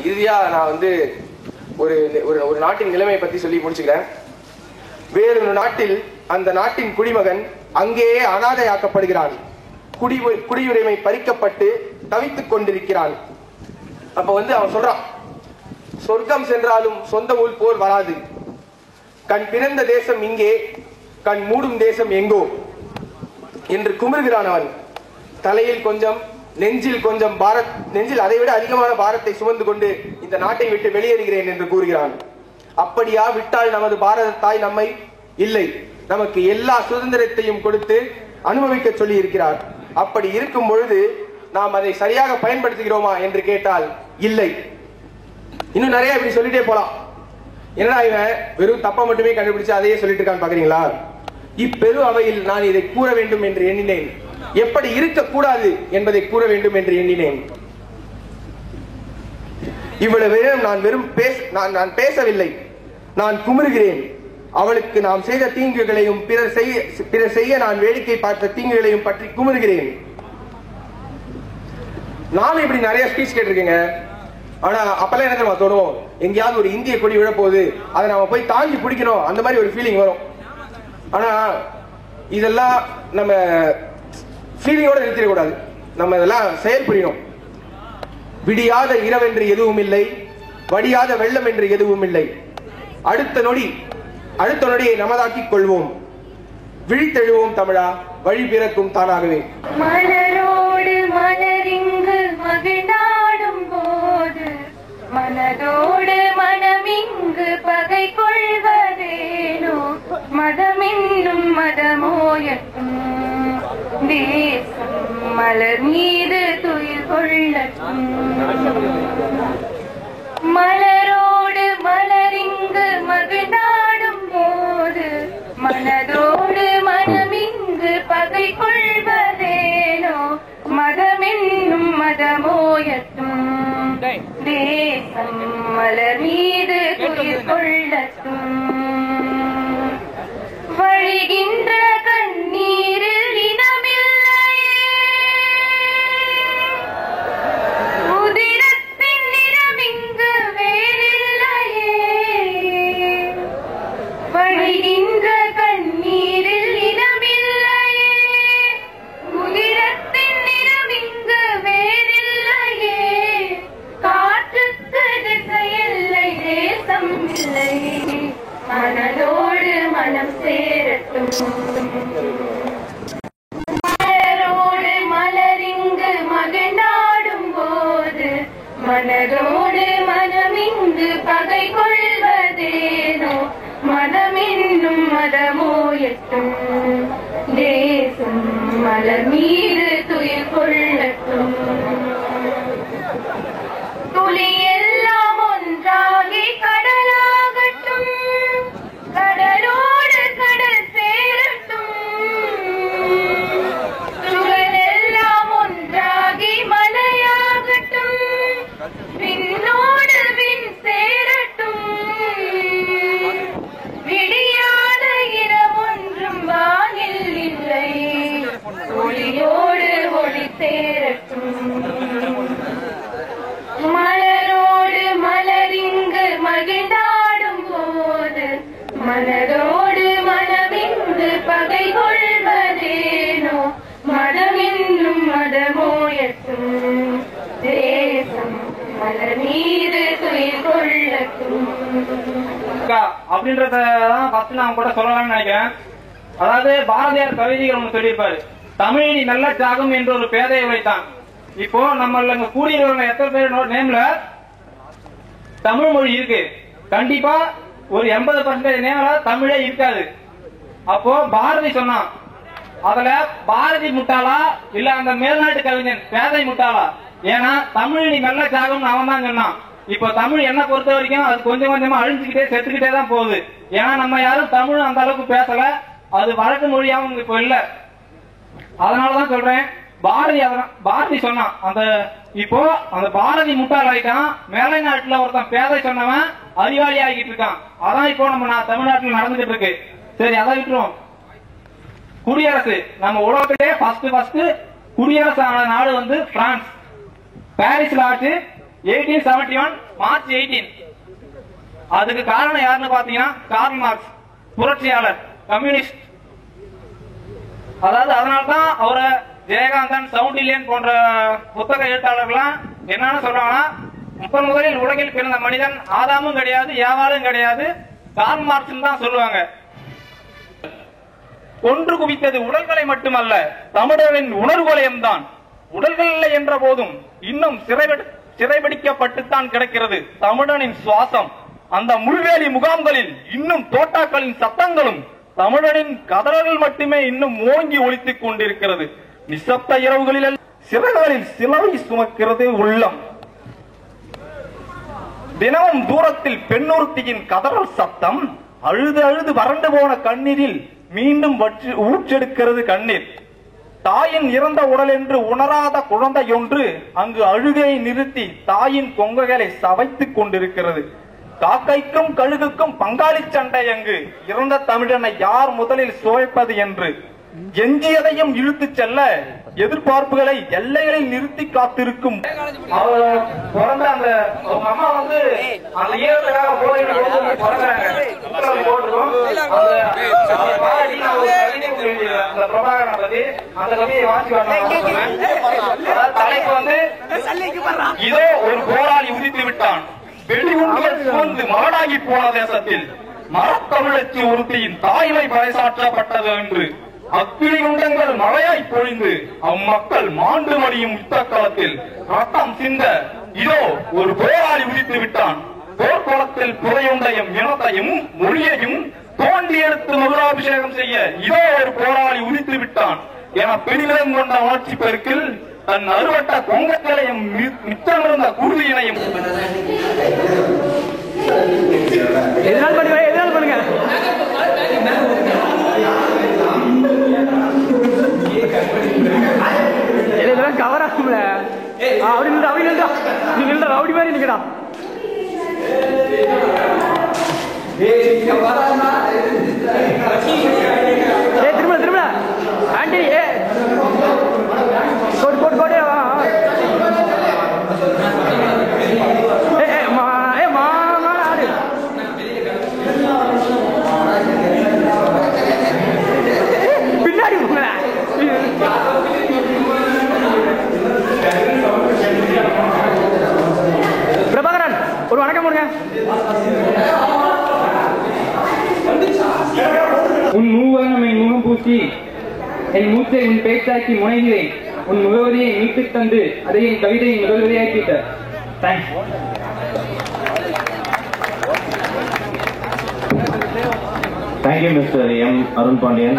இறுதியா நான் ஒரு ஒரு நாட்டின் நிலைமை பத்தி சொல்லி முடிச்சுக்கிறேன். வேறொரு நாட்டில் அந்த நாட்டின் குடிமகன் அங்கேயே அனாதையாக்கப்படுகிறான். குடியுரிமை பறிக்கப்பட்டு தவித்துக் கொண்டிருக்கிறான். அப்ப அவன் சொல்றான், சொர்க்கம் சென்றாலும் சொந்த ஊர் போல் வராது. கண் பிறந்த தேசம் இங்கே, கண் மூடும் தேசம் எங்கோ என்று குமுறுகிறான். அவன் தலையில் கொஞ்சம், நெஞ்சில் கொஞ்சம் நெஞ்சில் அதைவிட அதிகமான பாரத்தை சுமந்து கொண்டு இந்த நாட்டை விட்டு வெளியேறுகிறேன் என்று கூறுகிறான். அப்படியா விட்டால் நமது பாரத தாய் நம்மை இல்லை, நமக்கு எல்லா சுதந்திரத்தையும் கொடுத்து அனுபவிக்க சொல்லி இருக்கிறார். அப்படி இருக்கும் பொழுது நாம் அதை சரியாக பயன்படுத்துகிறோமா என்று கேட்டால் இல்லை. இன்னும் நிறைய இப்படி சொல்லிட்டே போலாம். என்னடா இவன் வெறும் தப்பா மட்டுமே கண்டுபிடிச்சு அதையே சொல்லிட்டு இருக்கான்னு பாக்குறீங்களா? இப்பெரு அவையில் நான் இதை கூற வேண்டும் என்று எண்ணினேன். எப்படி இருக்கக்கூடாது என்பதை கூற வேண்டும் என்று எண்ணினேன். இவ்வளவு நான் பேசவில்லை, நான் குமுறுகிறேன். அவளுக்கு நாம் செய்த தீங்குகளையும் பிறர் செய்ய நான் வேடிக்கை பார்த்த தீங்குகளையும் பற்றி குமுறுகிறேன். நானும் இப்படி நிறைய ஸ்பீச் கேட்டிருக்கேங்க. ஆனா அப்பெல்லாம் என்ன நம்ம தோணும், எங்கேயாவது ஒரு இந்திய கொடி விழப்போகுது, அதை நாம போய் தாங்கி பிடிக்கணும், அந்த மாதிரி ஒரு ஃபீலிங் வரும். ஆனா இதெல்லாம் நம்ம ஃபீலிங்கோட நிறுத்திடக்கூடாது, நம்ம இதெல்லாம் செயல் புரியணும். விடியாத இரவென்று எதுவும் இல்லை, வடியாத வெள்ளம் என்று எதுவும் இல்லை. அடுத்த நொடியை நமதாக்கிக் கொள்வோம். விழித்தெழுவோம் தமிழா, வழி பிறக்கும் தானாகவே. மலரோடு மலரிங்கு மகிழ்ந்தாடும் போது மனதோடு மனமிங்கு பகை கொள்வதேனோ, மதமென்னும் மதமோயட்டும் தேசம் மலர் மீது துயில் கொள்ளட்டும். மலரோடு மலரிங்கு மகிழ்ந்தாடும் போது மனதோடு மனமிங்கு பகை கொள்வதேனோ, மதமென்னும் மதமோயட்டும் தேசம் மலர் மீது துயில் கொள்ளட்டும். வழிகின்ற கண்ணீரில் இனமில்லையே, உதிரத்தின் நிறம் இங்கு வேறில்லையே. வழிகின்ற கண்ணீரில் இனமில்லையே, உதிரத்தின் நிறம் இங்கு வேறில்லையே. காற்றுக்கு திசையில்லை, தேசம் இல்லை, மனதோடு மனம் சேரட்டும். மலரோடு மலரிங்கு மகிழ்ந்தாடும் போது மனதோடு மனமிங்கு பகை கொள்வதேனோ, மதமென்னும் மதமோயட்டும் தேசம் மலர் மீது துயில் கொள்ளட்டும். துளியெல்லாம் ஒன்றாகி கடலாகட்டும், கடலோடு கடல் சேரட்டும். சுழலெல்லாம் ஒன்றாகி மலையாகட்டும், விண்ணோடு விண் சேரட்டும். விடியாத இரவொன்றும் வானில் இல்லை, ஒளியோடு ஒளி சேரட்டும். மலரோடு மலரிங்கு மகிழ்ந்தாடும் போது மனதோடு மனமிங்கு பகை கொள்வதேனோ, மதமென்னும் மதமோயட்டும் தேசம் மலர் மீது துயில் கொள்ளட்டும். அப்படின்றதான் ஃபர்ஸ்ட் நான் கூட சொல்லலாம்னு நினைக்கிறேன். அதாவது பாரதியார் கவிதைகள் ஒன்று சொல்லியிருப்பாரு, தமிழினி நல்ல தியாகம் என்று ஒரு பேதையை வைத்தான். இப்போ நம்ம கூடியவங்க எத்தனை பேர் நேம்ல தமிழ் மொழி இருக்கு, கண்டிப்பா ஒரு 80% நேம்ல தமிழே இருக்காது. அப்போ பாரதி சொன்னான், அதுல பாரதி முட்டாளா இல்ல அந்த மேல்நாட்டு கவிஞன் பேதை முட்டாளா? ஏன்னா தமிழினி நல்ல தியாகம் அவன் தான் சொன்னான். இப்போ தமிழ் என்ன பொறுத்த வரைக்கும் அது கொஞ்சம் கொஞ்சமா அழிஞ்சுக்கிட்டே செத்துக்கிட்டே தான் போகுது. ஏன்னா நம்ம யாரும் தமிழ் அந்த அளவுக்கு பேசல, அது வழக்கு மொழியாவும் இப்போ இல்ல. அதனாலதான் சொல்றேன், பாரதி சொன்னான் அந்த இப்போ அந்த பாரதி முட்டாள் ஆயிட்டான், மேலை நாட்டுல ஒருத்தன் பேதை சொன்னவன் அறிவாளி ஆகிட்டு இருக்கான். அதான் இப்போ நம்ம தமிழ்நாட்டில் நடந்துகிட்டு இருக்கு. சரி, அதை விட்டுருவோம். குடியரசு, நம்ம உலகத்திலே ஃபர்ஸ்ட் குடியரசு ஆன நாடு பிரான்ஸ். பாரிஸ்ல ஆச்சு, 1871 மார்ச் 18. அதுக்கு காரணம் யாருன்னு பாத்தீங்கன்னா கார்ல் மார்க்ஸ், புரட்சியாளர், கம்யூனிஸ்ட். அதாவது அதனால்தான் அவரை ஜெயகாந்தன், சவுண்டிலியன் போன்ற புத்தக எழுத்தாளர்கள்லாம் என்னன்னு சொல்றாங்கன்னா, முதலில் உலகில் பிறந்த மனிதன் ஆதாமும் கிடையாது, ஏவாளும் கிடையாது, கார்ல் மார்க்ஸ் தான் சொல்லுவாங்க. கொன்று குவித்தது உடல்களை மட்டுமல்ல, தமிழரின் உணர்வுகளையும் தான். உடல்கள் இல்லை என்ற போதும் இன்னும் சிறைபிடிக்கப்பட்டுத்தான் கிடக்கிறது தமிழனின் சுவாசம். அந்த முள்வேலி முகாம்களில் இன்னும் தோட்டாக்களின் சத்தங்களும் தமிழனின் கதறல்கள் மட்டுமே இன்னும் ஓங்கி ஒலித்துக் கொண்டிருக்கிறது. நிசப்த இரவுகளில் சிறகுகளில் சிலவை சுமக்கிறது உள்ளம். தினமும் தூரத்தில் பெண்ணொருத்தியின் கதறல் சத்தம் அழுது அழுது வறண்டு போன கண்ணீரில் மீண்டும் ஊற்றெடுக்கிறது கண்ணீர். தாயின் இறந்த உடல் என்று உணராத குழந்தையொன்று அங்கு அழுகையை நிறுத்தி தாயின் கொங்கைகளை சவைத்துக் கொண்டிருக்கிறது. காக்கைக்கும் கழுகுக்கும் பங்காளி சண்டை அங்கு. இறந்த தமிழனை யார் முதலில் சுவைப்பது என்று எஞ்சியதையும் இழுத்துச் செல்ல எதிர்பார்ப்புகளை எல்லைகளில் நிறுத்தி காத்திருக்கும். பிறந்த அந்த அம்மா வந்து அந்த ஈரத்துக்காக அந்த பிரபாகரனை பத்தி அந்த கவியை வாசி தலைப்பு வந்து, இதோ ஒரு போராளி உதித்து விட்டான், வெடிகுண்டுகள் சூழ்ந்து மரடாகி போன தேசத்தில் மரத்தமிழச்சி ஒருத்தியின் தாய்மை பறைசாற்றப்பட்டது என்று அக்கினி குண்டங்கள் மழையாய் பொழிந்து அம்மக்கள் மாண்டு மடியும் யுத்த காலத்தில் ரத்தம் சிந்த இதோ ஒரு போராளி உதித்து விட்டான். போர்க்குளத்தில் புதையுண்டையும் இனத்தையும் மொழியையும் தோண்டி எடுத்து மகுடாபிஷேகம் செய்ய இதோ ஒரு போராளி உதித்து விட்டான் என பெரிதம் கொண்ட உணர்ச்சி பெருக்கில் தன் அறுவட்ட கொங்கக்களையும் மிச்சமிருந்த குருதியினையும் கவர் ஆகும்ல அப்படி நீங்க ரவுடி மாதிரி நிக்கடா. திரும்ப திரும்ப ஆண்டி கோடு கோடு கோடு ஆடு பின்னாடி பிரபாகரன் ஒரு வணக்கம் கொடுங்க. உன் மூவகம் என் முகம் பூசி என் மூச்சை உன் பேச்சாக்கி முனைகிறேன். உன் முகவரியை மீட்டுத் தந்து அதை என் கவிதையின் முதல்வரையாக்கிட்ட. Thanks. Thank you, Mr. M. Arun Pandian.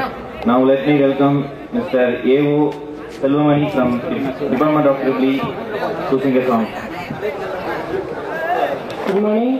Now let me welcome Mr. A.O. Selvamani from Department of Tripoli to sing a song. Good morning.